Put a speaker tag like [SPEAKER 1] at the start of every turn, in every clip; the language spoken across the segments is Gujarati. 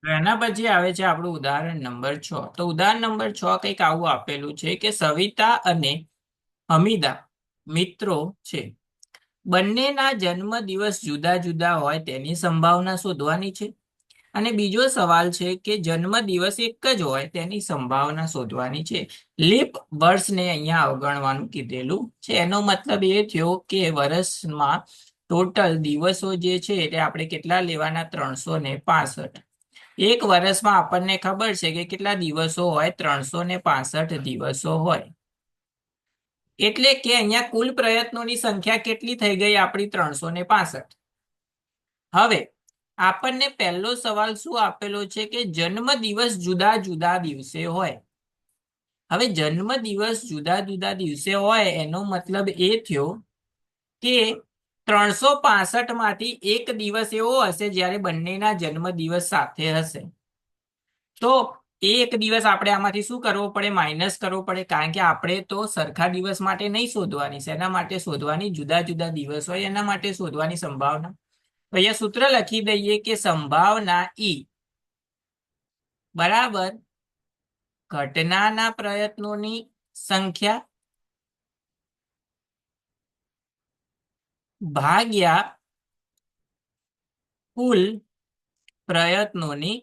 [SPEAKER 1] તો એના પછી આવે છે આપણું ઉદાહરણ નંબર 6. તો ઉદાહરણ નંબર 6 કંઈક આવું આપેલું છે કે સવિતા અને હમીદા મિત્રો છે. બંનેના જન્મ દિવસ જુદા જુદા હોય તેની સંભાવના શોધવાની છે. અને બીજો સવાલ છે કે જન્મ દિવસ એક જ હોય તેની સંભાવના શોધવાની છે. લીપ વર્ષને અહીંયા અવગણવાનું કીધેલું છે. એનો મતલબ એ થયો કે વર્ષમાં ટોટલ દિવસો જે છે એટલે આપણે કેટલા લેવાના? 365. એક વર્ષમાં આપણને ખબર છે કે કેટલા દિવસો હોય? 365 દિવસો હોય. એટલે કે અહીંયા કુલ પ્રયત્નોની સંખ્યા કેટલી થઈ ગઈ આપણી? 365. હવે આપણને પહેલો સવાલ શું આપેલો છે કે જન્મ દિવસ જુદા જુદા દિવસે હોય. હવે જન્મ દિવસ જુદા જુદા દિવસે હોય એનો મતલબ એ થયો કે 365 માંથી એક દિવસ એવો હશે જ્યારે બંનેના જન્મ દિવસ સાથે હશે. તો એક દિવસ આપણે આમાંથી શું કરવો પડે? માઇનસ કરવો પડે, કારણ કે આપણે તો સરખા દિવસ માટે નહીં શોધવાની. એના માટે શોધવાની જુદા જુદા દિવસ હોય એના માટે શોધવાની સંભાવના. તો અહીંયા સૂત્ર લખી દઈએ કે સંભાવના ઈ બરાબર ઘટનાના પ્રયત્નોની સંખ્યા ભાગ્યા કુલ પ્રયત્નોની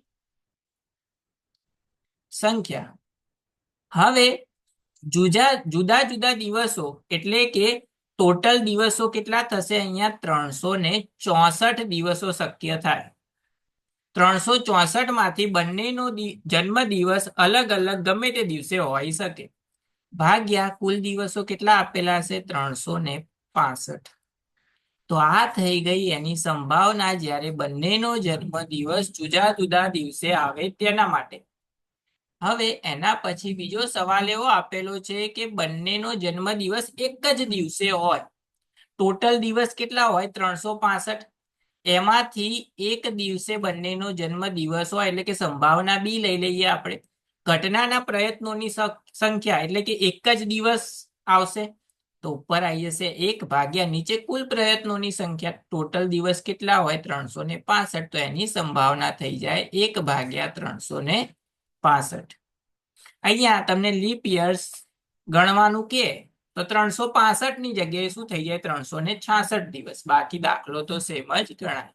[SPEAKER 1] સંખ્યા. હવે જુદા જુદા જુદા દિવસો એટલે કે ટોટલ દિવસો કેટલા થશે? અહીંયા 364 દિવસો શક્ય થાય. 364 માંથી બંનેનો જન્મ દિવસ અલગ અલગ ગમે તે દિવસે હોઈ શકે, ભાગ્યા કુલ દિવસો કેટલા આપેલા હશે? 365. તો આ થઈ ગઈ એની સંભાવના જ્યારે બંનેનો જન્મ દિવસ જુદા જુદા દિવસે આવે તેના માટે. હવે એના પછી બીજો સવાલ એવો આપેલો છે કે બંનેનો જન્મ દિવસ એક જ દિવસે હોય. ટોટલ દિવસ કેટલા હોય? 365. એમાંથી એક દિવસે બંનેનો જન્મ દિવસ હોય એટલે કે સંભાવના બી લઈ લઈએ આપણે. ઘટનાના પ્રયત્નોની સંખ્યા એટલે કે એક જ દિવસ આવશે તો ઉપર આવી જશે 1 ભાગ્યા નીચે કુલ પ્રયત્નોની સંખ્યા. ટોટલ દિવસ કેટલા હોય? 365. તો એની સંભાવના થઈ જાય 1 ભાગ્યા 365. અહીંયા તમને લીપ યર્સ ગણવાનું કે તો 365 ની જગ્યાએ શું થઈ જાય? 366 દિવસ. બાકી દાખલો તો સેમ જ ગણાય.